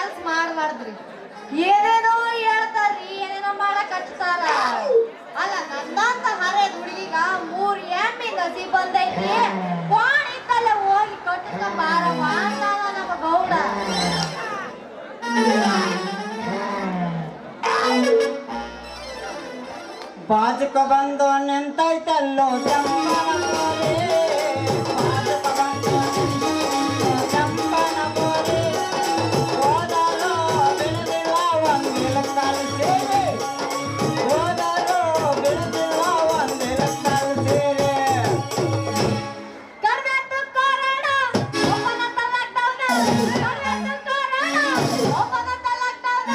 ಕೆಲ್ಸ ಮಾಡ್ಬಾರ್ದ್ರಿ. ಏನೇನೋ ಹೇಳ್ತಾರ್ರಿ, ಏನೇನೋ ಮಾಡಕ್ ಹಚ್ತಾರ. ಅಲ್ಲ ನನ್ನಂತ ಹರೇದ್ ಹುಡುಗಿಗ 3 ಎಮ್ಮಿ ನಸಿ ಬಂದೈತಿ. ಕೋಣಿ ಕಲ್ಲ ಹೋಗಿ ಕಟ್ಟಿಕ ಬಾರಮ್ಮ ಅಂತಾನ ನಮ್ಮ ಗೌಡ. ಬಾಜುಕ ಬಂದು ನಿಂತೈತಲ್ಲೋ ಚಂಪನ ಬೋರೆ, ಬಾಜುಕ ಬಂದು ಚಂಪನ ಬೋರೆ, ಹೋದರೋ ಬಿಡುದಿಲ್ಲ ಒಂದಿಲಕ್ಕಲ್ ಸೇರೆ, ಹೋದರೋ ಬಿಡುದಿಲ್ಲ ಒಂದಿಲಕ್ಕಲ್ ಸೇರೆ. ಕರ್ನಾಟಕ ಕಾರಣ ಓಪನ್ ಅಂತ ಲಾಕ್ಡೌನ್, ಕರ್ನಾಟಕ ಕಾರಣ ಓಪನ್ ಅಂತ ಲಾಕ್ಡೌನ್.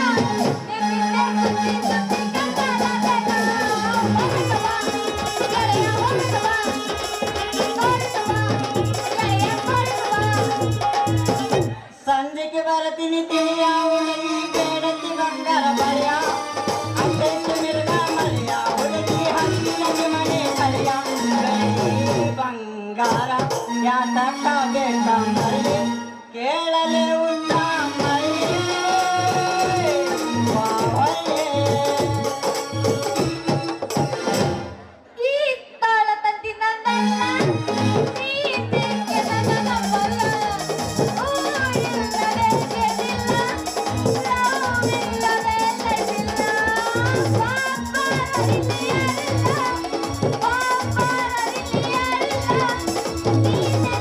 ಸಂಜೆಗೆ ಬರತೀನಿ ತಿಳಿಯ ಹುಡುಗಿ ಬೇಡತಿ ಬಂಗಾರ ಬಳಿಯ, ಅಡ್ಡೈತೆ ಮಿರ್ಗ ಮಳೆಯ ಹುಡುಗಿ ಹಂಚಿನ ಮನೆ ಕಳೆಯ, ಬಂಗಾರ ಯಾತಕ್ಕ ಬೇಕ ಮಳೆ ಕೇಳಲೆ ಉಂಟ ಮಳೆ ಬಾವಲೆ. ಈ ತಾಳ ತಂದಿ ನನ್ನಲ್ಲ, ನೀ ತೆಗೆ ನನ್ನ ನಂಬಲ್ಲ. ಇಲ್ಲದೆ ಗೆದ್ದಿಲ್ಲ, ನಾವಿಲ್ಲದೆ ಗೆದ್ದಿಲ್ಲ. ಪಾಪರರಿಲ್ಲಿ ಯಾರಿಲ್ಲ, ಪಾಪರರಿಲ್ಲಿ ಯಾರಿಲ್ಲ. ನೀನೆ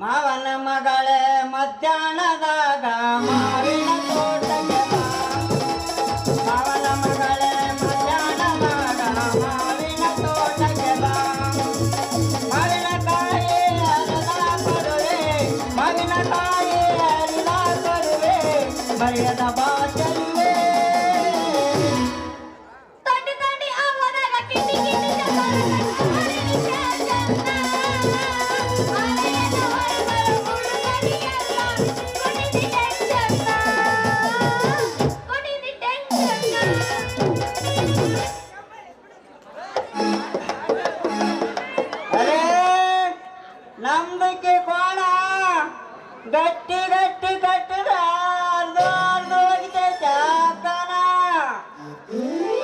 ಮಾವನ ಮಗಳೇ ಮಧ್ಯಾಹ್ನದಾಗ ಮಾವಿನ ತೋಟಕ್ಕೆ ಬಾ, ಮಾವನ ಮಗಳೇ ಮಧ್ಯಾಹ್ನದಾಗ ಮಾವಿನ ತೋಟಕ್ಕೆ ಬಾ, ಮಾವಿನಕಾಯಿ ಹರಿದ ಕೊಡುವೆ, ಮಾವಿನಕಾಯಿ ಹರಿದ ಕೊಡುವೆ, ಬರೆಯದ ಬಾಚಲ್ವೆ. ತಂಡಿ ತಂಡಿ ಅವನಾಗ ಕಿಟಿ ಕಿಟಿ ಚಂದ ಚಂದ. ಆನೆಯನ್ನು ಹೊರಬರು ಹುಡುಗನಿಗೆಲ್ಲ ಕೊಡಿದಿ ಟೆನ್ಷನ್ನ, ಕೊಡಿದಿ ಟೆನ್ಷನ್ನ. ಅರೇ ನಮ್ದಕ್ಕೆ ಕೋಣ ಗಟ್ಟಿ ಗಟ್ಟಿ ಕಟ್ಟಿದ ಅರ್ಧ ಅರ್ಧ ಹೋಗಿತೈತೆ ಅಕ್ಕನ,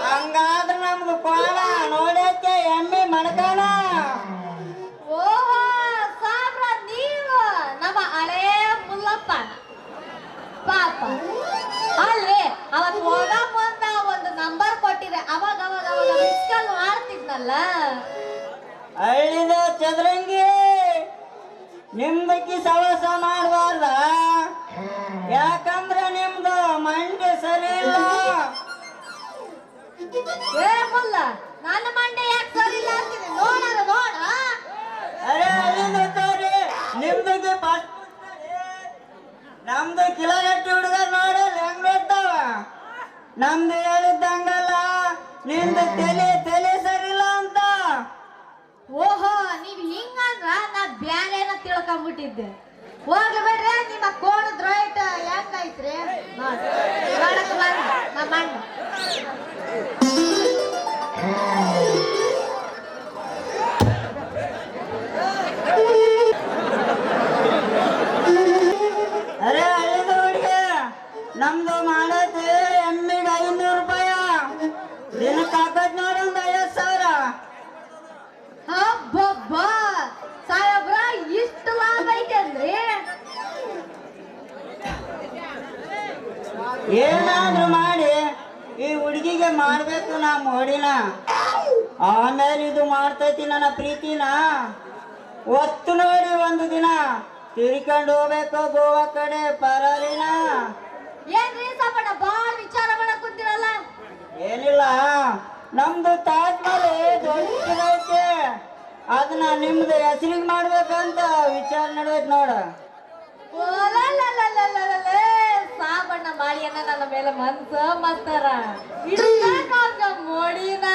ಹಂಗಾದ್ರೆ ನಮ್ದು ಕೋಣ ನೋಡಕ್ಕೆ ಎಮ್ಮೆ ಮಡ್ಕಣ. ಓಹೋ ಸಾಬ್ರ, ನೀವು ನಮ್ಮ ಹಳೇ ಮುಲ್ಲಪ್ಪ ಪಾಪ ಅಲ್ರಿ. ಅವತ್ ಹೋಗ ಮುಂದ ಒಂದು ನಂಬರ್ ಕೊಟ್ಟಿದೆ, ಅವಾಗ ಅವಾಗ ಅವಾಗ ಮಿಸ್ ಕಾಲ್ ಮಾಡ್ತಿದ್ನಲ್ಲ. ಹಳ್ಳಿದ ಚದುರಂಗಿ ನಿಮ್ದಕ್ಕಿ ಸವಸ ಮಾಡಬಾರ್ದ, ಯಾಕಂದ್ರೆ ನಿಮ್ದು ಮಂಡೆ ಸರಿ ಇಲ್ಲ. ಏ ಮುಲ್ಲ, ನನ್ನ ಮಂಡೆ ಯಾಕೆ ಸರಿ ಇಲ್ಲ ಅಂತೀನಿ, ನೋಡಾರ ನೋಡ. ಅರೆ ಅಲ್ಲಿಂದ ತೋರಿ ನಿಮ್ದಕ್ಕೆ ಫಸ್ಟ್ ನಮ್ದು ಕಿಲಗಟ್ಟಿ ಹುಡುಗ ನೋಡಲ್ಲ ಹೆಂಗ್ ನೋಡ್ತಾವ, ನಮ್ದು ಹೇಳಿದ್ದಂಗಲ್ಲ, ನಿಮ್ದು ತಲೆ ತಲೆ ಸರಿಲ್ಲ ಅಂತ. ಓಹೋ, ನೀವ್ ಹಿಂಗಂದ್ರ ನಾ ಬ್ಯಾರೇನ ತಿಳ್ಕೊಂಡ್ಬಿಟ್ಟಿದ್ದೆ. ಹೋಗ್ಲಿ ಬಿಡ್ರಿ, ನಿಮ್ಮ ಕೋಣದ ರೈಟ್ ಹೆಂಗೈತ್ರಿ ನೋಡಕ್ ಬಂದ ನಮ್ಮ ಅಣ್ಣ. ಅರೆ ಅಲ್ಲಿಂದ ಹುಡುಗ ನಮ್ದು ಮಾಡತ್ತೆ ಎಮ್ಮಿಗೆ 500 ರೂಪಾಯಿ, ದಿನಕ್ಕೆ ಹಾಕತ್ ನೋಡೊಂದು 50,000. ಹಬ್ಬಬ್ಬ ಸಾಹೇಬ್ರ, ಇಷ್ಟು ಲಾಭ ಐತೇನ್ರಿ? ಏನಾದ್ರೂ ಮಾಡಿ ಈ ಹುಡುಗಿಗೆ ಮಾಡ್ಬೇಕು ನಾ ಮೋಡಿನ, ಆಮೇಲೆ ಇದು ಮಾಡ್ತೈತಿ ನನ್ನ ಪ್ರೀತಿನ. ಒತ್ತು ನೋಡಿ ಒಂದು ದಿನ ತಿರ್ಕೊಂಡು ಹೋಗ್ಬೇಕು ಗೋವಾ ಕಡೆ ಪರಾರಿನ. ಏನ್ರಿ ಸಾಬಣ್ಣ ಬಾಳ ವಿಚಾರ ಮಾಡಕ್ ಕುಂತಿರಲ್ಲ? ಏನಿಲ್ಲ, ನಮ್ದು ತಾಜ್ ಮಹಲ್ ದೊಡ್ಡದೈತೆ, ಅದನ್ನ ನಿಮ್ದು ಹೆಸರಿಗೆ ಮಾಡ್ಬೇಕಂತ ವಿಚಾರ ನಡ್ಬೇಕು ನೋಡ. ಸಾಬಣ್ಣ ಮಾಡಿಯನ್ನ ನನ್ನ ಮೇಲೆ ಮನ್ಸ ಮತ್ತಾರ ಇಡಂಗ ಮೋಡಿನ.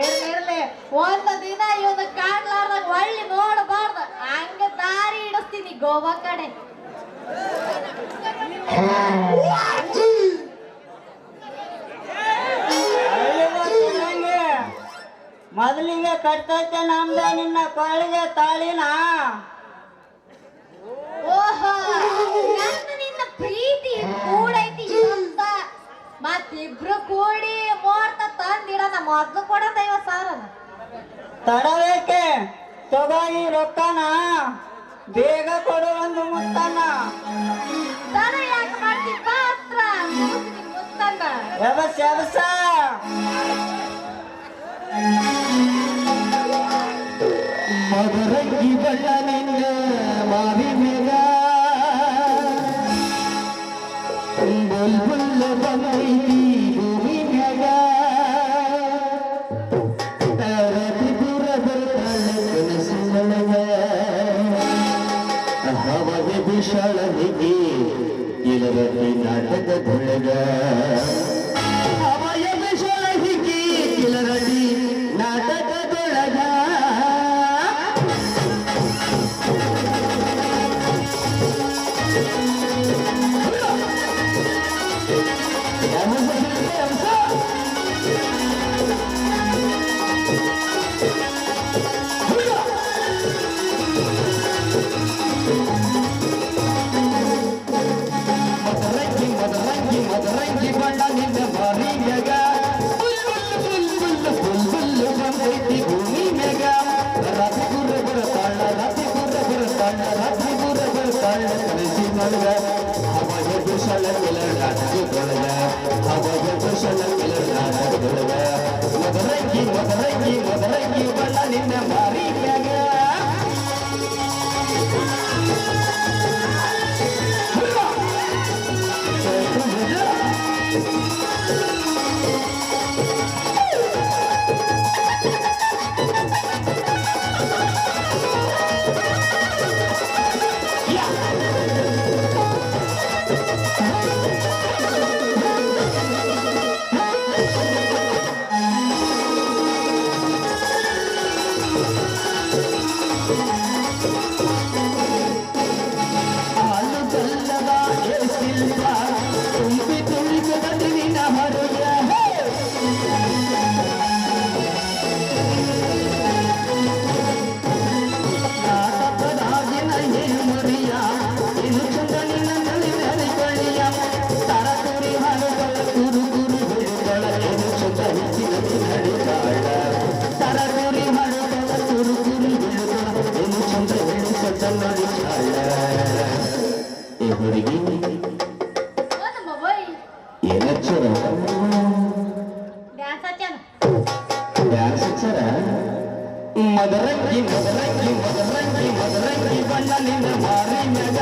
ಇರ್ಲಿ ಒಂದು ದಿನ ಇವನು ಕಾಣ್ಲಾರ್ದಾಗ ಒಳ್ಳಿ ನೋಡ ಗೋವಾ ಕಡೆ. ಮೊದಲಿಗೆ ಕಟ್ತೈತೆ ನಮ್ದ ನಿನ್ನ ಕೊಳ್ಳಿಗೆ ತಾಳಿನ. ಓಹೋ, ನಂದು ನಿನ್ನ ಪ್ರೀತಿ ಕೂಡೈತಿ ಅಂತ ಮತ್ತಿಬ್ರು ಕೂಡಿ ಮುಹೂರ್ತ ತಂದಿಡೋಣ. ಮೊದ್ಲು ಕೊಡ 50,000. ತಡಬೇಕೆ ತಗೋ ಈ ರೊಕ್ಕನ, ಬೇಗ ಕೊಡು ಒಂದು ಮುತ್ತನ್ನ. ತಡ ಯಾಕೆ ಮಾಡ್ತಿ ಪಾತ್ರ ಮುತ್ತನ್ನ. ಎಬಸ್ ಎಬಸ ಮದರಂಗಿ ಬಣ್ಣ ನಿನ್ನ ಮಾವಿ ಮೇಗ ಬುಲ್ ಬುಲ್ ಬಂದೈತಿ ಭೂಮಿ ಮ್ಯಾಗ ರತಿ ದೂರ ಬರ್ತಾಳ ಕನಸಿನೊಳಗ ಹವಗೆ ವಿಶಾಲ ಹಿಗಿ ಇಳರತಿ ನಾಟಕದೊಳಗ ಹವಯ ವಿಶಾಲ ಹಿಗಿ ಇಳರತಿ ನಾಟಕದೊಳಗ ಮದರಂಗಿ ಬಣ್ಣ ನಿನ್ನ ಮಾರಿ ಮ್ಯಾಗ ಬುಲ್ ಬಂದೈತಿ ಭೂಮಿ ಮ್ಯಾಗ ರಾತ್ರಿ ಗುರ ಬರತಾಳ ರಾತ್ರಿ ಗುರ ಬರತಾಳ ರಾತ್ರಿ ಗುರ ಬರತಾಳ ಕನಸಿನೊಳಗ ಹವಯ ಕುಶಲ ಕೆಲ ನಾಟಕದೊಳಗ ಹವಯ ಕುಶಲ ಕೆಲ ನಾಟಕದೊಳಗ ಮದರಂಗಿ ಬಣ್ಣ ನಿನ್ನ ಮಾರಿ ಮ್ಯಾಗ ಮದರಂಗಿ ಬಣ್ಣ ನಿನ್ನ ಮಾರಿ ಮ್ಯಾಗ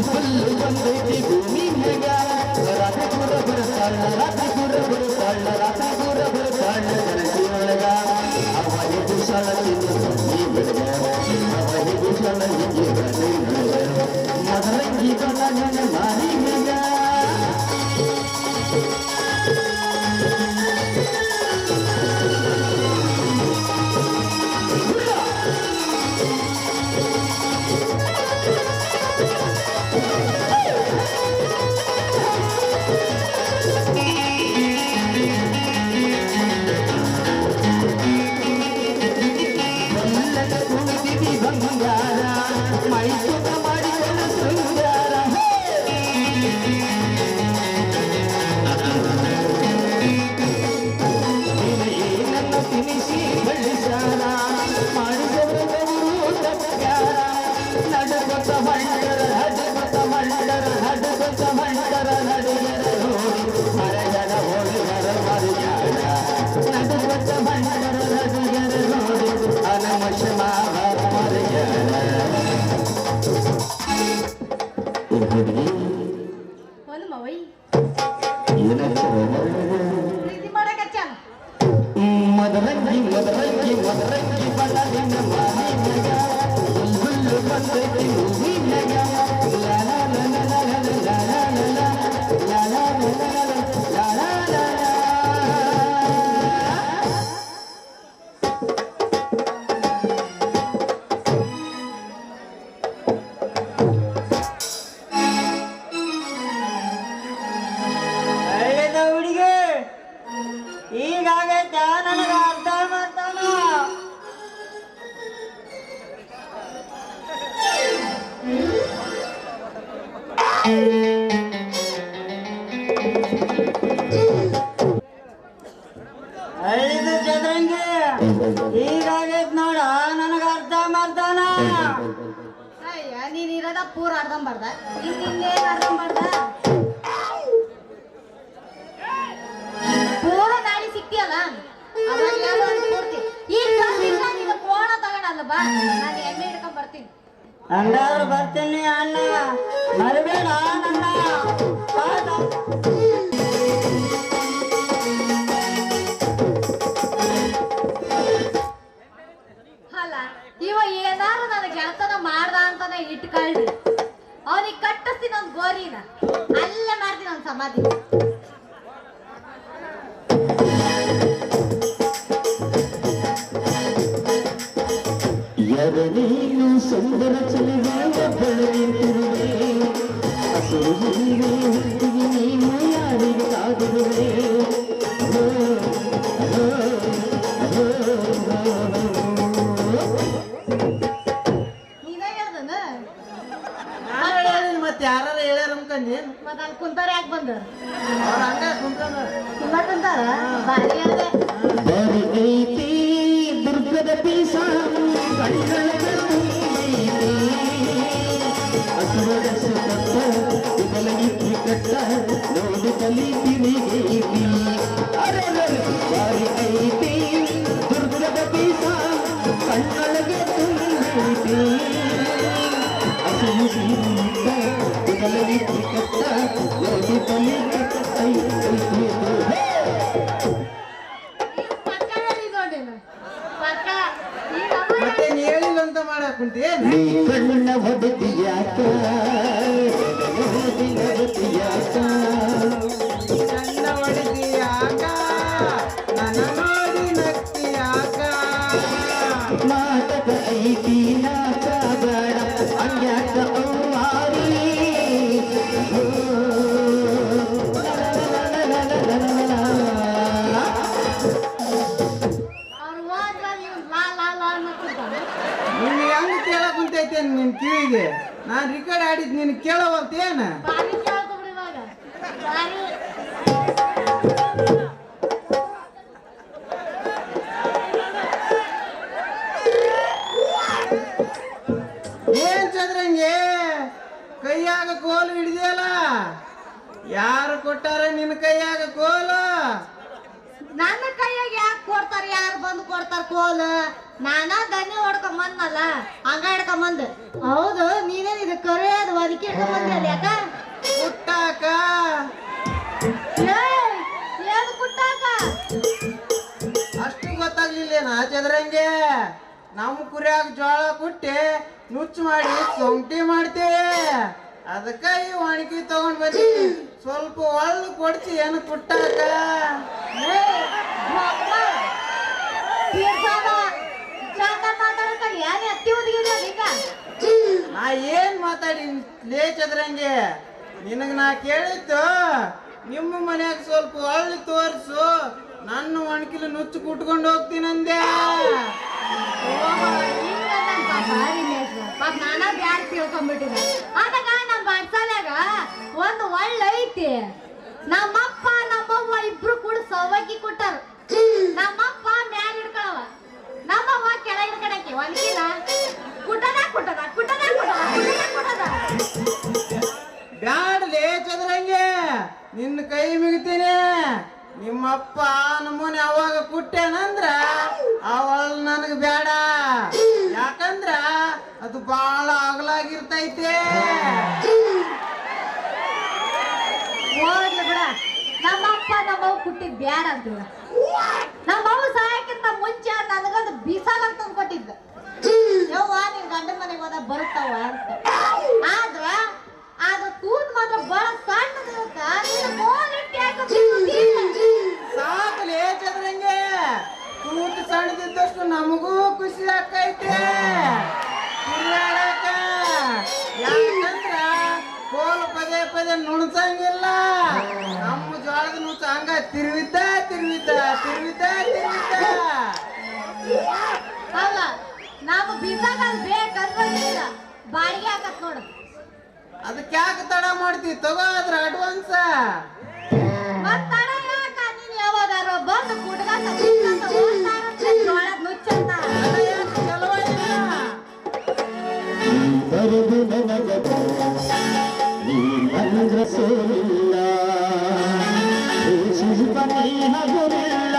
ಬುಲ್ ಬಂದೈತಿ ಭೂಮಿ ಮ್ಯಾಗ ರಾತ್ರಿ ಗುರ ಬರತಾಳ ರಾತ್ರಿ ಗುರ ಬರತಾಳ ಕನಸಿನೊಳಗ ಅವನ ಕುಶಲ ಈ ಬೆಳಗ ಅವನ ಕುಶಲ ಹೀಗೆ ಮದರಂಗಿ ಬಣ್ಣ ನಿನ್ನ ಮಾರಿ ಮ್ಯಾಗ ಪ್ರೀತಿ ಮಾಡಕಚ್ಚಾನ. ಮದರಂಗಿ ಬಣ್ಣ ನಿನ್ನ ಮಾರಿ ಮ್ಯಾಗ ಬುಲ್ ಬಂದೈತಿ ಭೂಮಿ ಮ್ಯಾಗ ಲಾ ಲಾ ಲಾ ಲಾ ಲಾ ಲಾ ಲಾ ಲಾ ಲಾ ಲಾ ಲಾ ಲಾ ಲಾ. ಐದು ಚದರಂಗಿ ಹೀಗಾಗೈತ್ ನೋಡ ನನಗ ಅರ್ಧ ಮರ್ದಾನ. ಅಯ್ಯ ನೀನ್ ಇರೋದ ಪೂರ ಅರ್ಧಂಬರ್ದ ಇನ್ನೇನ್ ಅರ್ಧಂಬರ್ದ ಪೂರ ನಾಳೆ ಸಿಕ್ತಿಯಲ್ಲ ಅವಾಗ ಪೂರ್ತಿ ಈಗ ನೀನು ಕೋಣ ತಗೊಂಡಲ್ಲ ಬಾ ನಾನು ಎಮ್ಮೆ ಹಿಡ್ಕೊಂಡ್ ಬರ್ತೀನಿ. ಹಂಗಾದ್ರೆ ಬರ್ತೀನಿ ಅಣ್ಣ, ಮರಿಬೇಡ ನನ್ನ. ಅಲ್ಲ ಇವ ಏನಾರು ನನಗೆ ಗೆಳತನ ಮಾಡ್ದ ಅಂತಾನೆ ಇಟ್ಕೊಳ್ರಿ, ಅವನಿಗೆ ಕಟ್ಟಿಸ್ತೀನಿ ಒಂದ್ ಗೋರಿನ, ಅಲ್ಲೇ ಮಾಡ್ತೀನಿ ಒಂದ್ ಸಮಾಧಿ. ಎರಡೇನು ಸುಂದರ ಚಲಿವಾದ ಬೆಳದಿಂತಿರುವೆ, ಹಸಿರು ಹುಲ್ಲಿಗೆ ಹುಟ್ಟಿಗೆ ನೀನು ಯಾರಿಗೆ ಕಾದಿರುವೆ. ನೀನೇ ಹೇಳ್ದನ ಮತ್ತೆ ಯಾರು ಹೇಳ್ಯಾರ ಅನ್ಕಂದೇನು? ಮತ್ತ ಅಲ್ಲಿ ಕುಂತಾರ ಯಾಕೆ ಬಂದ ಅವ್ರ ಹಂಗ ಕುಂತಾರ ಕುಂತಾರ ಬಾರಿ ಹೇಳ್ದೆ. ಬರಿ ಐತಿ ದುರ್ಗದ ಪೀಸ ಕಣ್ಣೊಳಗ ತುಂಬೈತಿ, ಹಸುರದ ಸುತ್ತ ಇಗಲಗಿತ್ತಿ ಕಟ್ಟ ನೋಡಿ ತಲಿ ತಿರುಗೈತಿ. ಬಾರಿ ಐತಿ ದುರ್ಗದ ಪೀಸ ಕಣ್ಣೊಳಗ ತುಂಬೈತಿ, ಹಸಿರು ಸೀರಿತ ಇಗಲಗಿತ್ತಿ ಕಟ್ಟ ನೋಡಿ ತಲಿ ತಿರುಗೈತಿ. ಪಕ್ಕ ಹೇಳಿದ್ ನೋಡೇನು ಪಕ್ಕ ಈಗ ಮತ್ತೆ ನೀ ಹೇಳಿಲ್ಲ ಅಂತ ಮಾಡಕ್ ಕುಂತಿ. ನೀ ಕಣ್ಣ ಹೊಡೆದಿಯಾಕ ಹೊಡೆದಿಯಾಕ ಚಂದ ಹೊಡಿತೀಯಾಕ, ನನ್ನ ನೋಡಿ ನಗ್ತೀಯಾಕ. ನಾಟಕ ಐತಿ ನಾಟ ಬೇಡ ಅನ್ಯಾಕ ಅವ್ವಾರಿ. ಅವ್ರು ಹೋದ್ರ ನೀವು ಲಾ ಲಾ ಲಾ ಅನ್ನೋಕ್ಕಿಂತಾನೆ ನಿನ್ ಹೆಂಗ್ ಕೇಳಕ್ ಕುಂತೈತೆ ನಿನ್ ಕಿವಿಗೆ? ನಾನ್ ರಿಕಾರ್ಡ್ ಆಡಿದ್ ನೀನ್ ಕೇಳವಲ್ತೇನ? ಬಾರಿ ಕೇಳ್ತು ಬಿಡಿ ಇವಾಗ ಬಾರಿ. ಏನ್ ಚಂದ್ರಂಗೆ ಕೈಯಾಗ ಕೋಲು ಹಿಡಿದಿಯಲ್ಲ? ಯಾರು ಕೊಟ್ಟಾರ ನಿನ್ನ ಕೈಯಾಗ ಕೋಲು? ನನ್ನ ಕೈಯಾಗ ಯಾಕೆ ಕೊಡ್ತಾರ, ಯಾರು ಬಂದು ಕೊಡ್ತಾರ ಕೋಲು? ನಾನಾ ದನಿ ಹೊಡ್ಕೊಂಬಂದಲ್ಲ ಹಂಗ ಹಿಡ್ಕೊಂಬಂದ್. ಹೌದು ನೀನೇನ್ ಇದು ಕರೆ ಅದು ಅದಕ್ಕೆ ಹಿಡ್ಕೊಂಬಂದ್ರಲ್ಲ ಯಾಕ? ಕುಟ್ಟಾಕ. ಏಯ್, ಏನು ಕುಟ್ಟಾಕ? ಅಷ್ಟು ಗೊತ್ತಾಗ್ಲಿಲ್ಲೇನ ಚಂದ್ರಂಗೆ? ನಮ್ಮ ಕುರಿಯಾಗ ಜೋಳ ಕುಟ್ಟಿ ನುಚ್ಚು ಮಾಡಿ ಸೊಂಟಿ ಮಾಡ್ತೇವೆ, ಅದಕ್ಕ ಈ ಒಣಗಿ ತಗೊಂಡ್ ಬಂದಿ. ಸ್ವಲ್ಪ ಒಳ್ಳು ಕೊಡ್ತಿ ಏನು ಕುಟ್ಟಾಕ? ಏಯ್, ಮಕ್ಕ, ತೀರ್ಸಾದ, ಚಂದ ಮಾತಾಡಕಲ್ಲಿ ಯಾರೇ ಅತ್ತಿ ಹುಡುಗಿರಿ ಅದೀಗ? ನಾ ಏನ್ ಮಾತಾಡಿ ಲೇ ಚಂದ್ರಂಗೆ? ನಿನಗ ನಾ ಕೇಳಿದ್ದು ನಿಮ್ಮ ಮನ್ಯಾಗ ಸ್ವಲ್ಪ ಒಳ್ಳೆ ತೋರ್ಸು, ನನ್ನ ಒಣಕಿಲು ನುಚ್ಚು ಕುಟ್ಕೊಂಡು ಹೋಗ್ತೀನಂದೆ. ಓಹೋ, ಹಿಂಗ ನನ್ ಬಾರಿ ಮೇಷ್ಟ್ರ. ಪಾಪ ನಾನಾ ಬ್ಯಾಡ್ ತಿಳ್ಕೊಂಡ್ಬಿಟ್ಟಿದ್ದೆ. ಅದಕ್ಕ ನಮ್ಮ ಬಡ್ಸಾಲ್ಯಾಗ ಒಂದು ಒಳ್ಳೆ ಐತಿ. ನಮ್ಮಪ್ಪ ನಮ್ಮವ್ವ ಇಬ್ರು ಕೂಡ ಸವಕಿ ಕೊಟ್ಟಾರ. ನಮ್ಮಪ್ಪ ಮ್ಯಾಲ ಹಿಡ್ಕೊಳವ, ನಮ್ಮವ್ವ ಕೆಳ ಹಿಡ್ಕೊಳಕ್ಕೆ ಒಂದಿನ ಕುಟದ ಕುಟದ ಕುಟದ ಕುಟದ ಕುಟದ ಕುಟದ. ಬ್ಯಾಡಲೇ ಚಂದ್ರಂಗೆ, ನಿನ್ನ ಕೈ ಮಿಗ್ತೀನಿ. ನಿಮ್ಮಪ್ಪ ನಮ್ಮನೆ ಅವಾಗ ಕುಟ್ಟೇನಂದ್ರ ಅವಳು ನನಗೆ ಬೇಡ, ಯಾಕಂದ್ರ ಅದು ಬಹಳ ಅಗಲಾಗಿರ್ತೈತೆ. ಹೋಗ್ಲಿ ಬಿಡ, ನಮ್ಮಪ್ಪ ನಮ್ಮವ್ ಕುಟ್ಟಿದ್ ಬ್ಯಾಡ ಅಂತೀವ. ನಮ್ಮವ್ವ ಸಾಯಕ್ಕಿಂತ ಮುಂಚೆ ನನಗೊಂದು ಬಿಸಾಲ ಅಂತ ಕೊಟ್ಟಿದ್ದ. ಯವ್ವ ನಿನ್ ಗಂಡ ಮನೆಗೆ ಹೋದ ಬರುತ್ತಾವ ಅಂತ. ಆದ್ರ ಅದು ತೂತ್ ಮಾತ್ರ ಬಹಳ ಸಣ್ಣದಿರುತ್ತ. ನೀನು ಗೋಲಿಟ್ಟು ಯಾಕೆ ತಿಂತೀಯ? ಸಾಕಲೇ ಚಂದ್ರಂಗೆ, ತೂತು ಸಣ್ಣದಿದ್ದಷ್ಟು ನಮಗೂ ಖುಷಿ ಆಕೈತೆ ತಿರ್ಗಾಡಕ. ಯಾಕಂದ್ರ ಕೋಲು ಪದೇ ಪದೇ ನುಣಸಂಗಿಲ್ಲ. ನಮ್ಮ ಜೋಳದ ನುಚ್ಚ ಹಂಗ ತಿರುವಿದ್ದ ತಿರುವಿದ್ದ ತಿರುವಿದ್ದ ತಿರುವಿದ್ದ. ಅಲ್ಲ, ನಾವು ಬಿಸಾಗ ಬೇಕಂದ್ರೆ ಬಾಡಿಗೆ ಹಾಕತ್ ನೋಡು. ಅದಕ್ಕೆ ಯಾಕೆ ತಡ ಮಾಡ್ತಿ? ತಗೋ ಅದ್ರ ಅಡ್ವಾನ್ಸ. ಮತ್ತ್ ತಡ ಯಾಕ? ನೀನ್ ಯಾವಾಗಾರ ಬಂದು ಕುಡ್ಗಂತ ತಿನ್ಕಂತ ಹೋಗ್ತಾರಂತೆ ಜೋಳದ್ ನುಚ್ಚಂತ. ತಡ ಯಾಕೆ? ಚಲೋ ಇಲ್ಲ. ಬರೆದು ನನಗ ನೀ ಬಂದ್ರ ಸೋಲಿಲ್ಲ, ಶಿಲ್ಪನಿ ಹಗುರಿಲ್ಲ,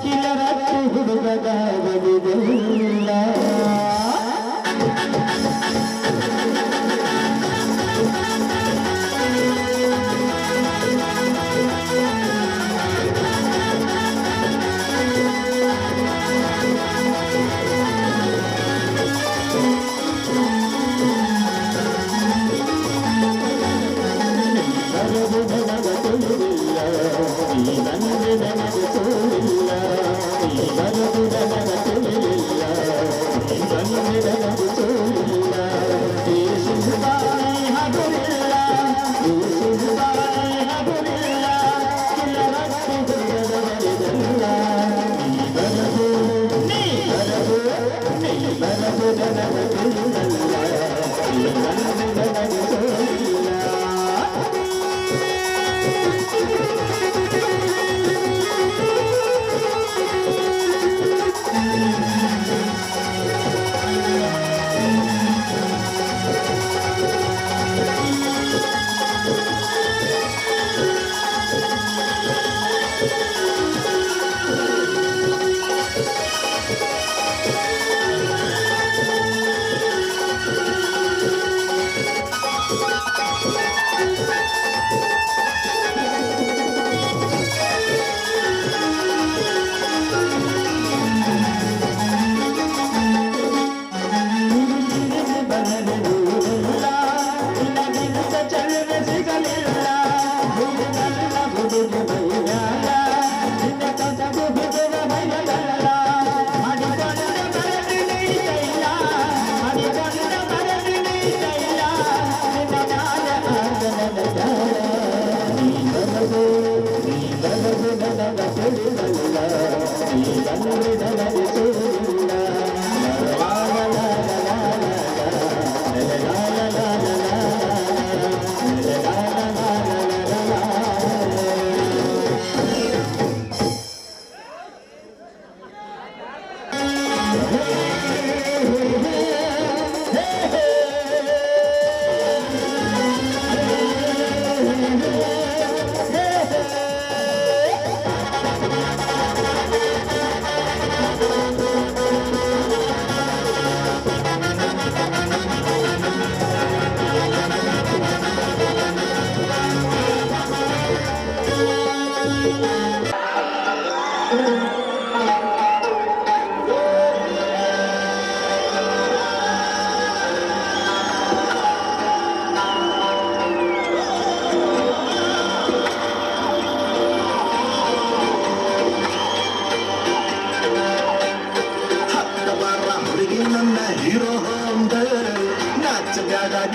ಕಿಲರಟ್ಟು ಹುಡುಗದ ಬದುಗಿಲ್ಲ.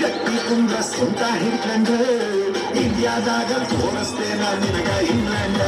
ಗಟ್ಟಿ ಕುಂದ್ರ ಸ್ವಂತ ಹಿಡ್ಕಂಡ ಇಂಡಿಯಾದಾಗ ತೋರಿಸ್ತೇನ ನಿನಗ ಇಂಗ್ಲೆಂಡ.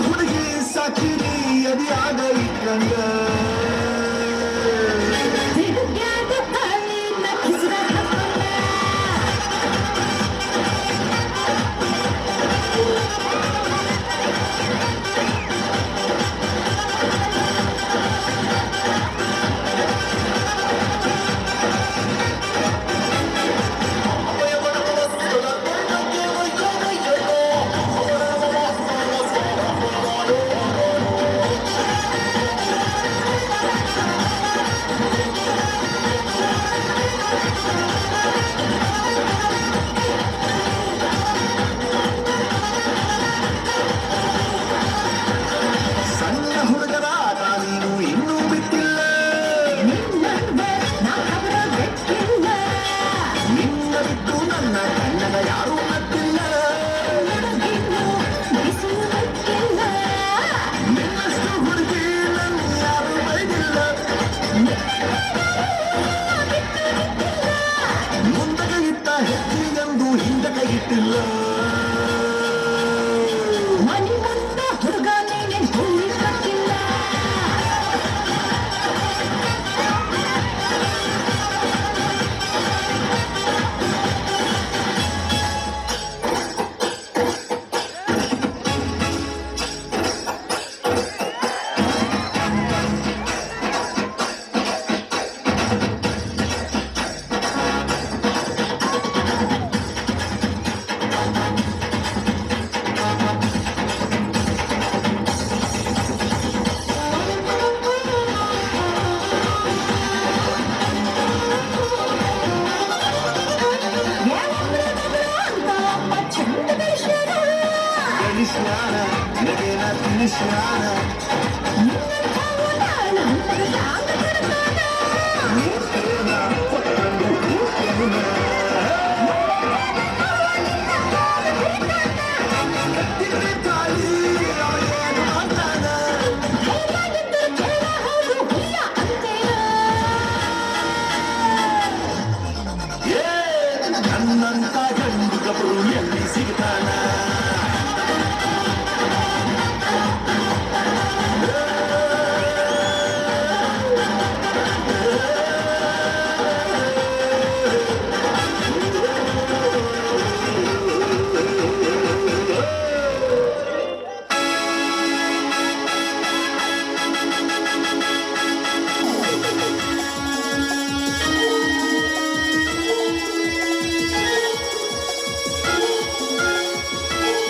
ಹುಡುಗಿ ಸಾಕಿರಿ ಅದಿ ಆಗ ಇಟ್ಕಂಡ ನಿನಗೇನ ತಿಳಿಸ್ಯಾನ ನೋಡ್ತೇನ ಪಕ್ಕಂಡು ಕೂತೇನ ಕಟ್ಟಿದ್ರೆ ತಾಳಿ ಅವ ಏನು ಅಂತಾನ ಏ ನನ್ನಂತ ಗಂಡು ಗಬರು ಎಲ್ಲಿ ಸಿಗ್ತಾನ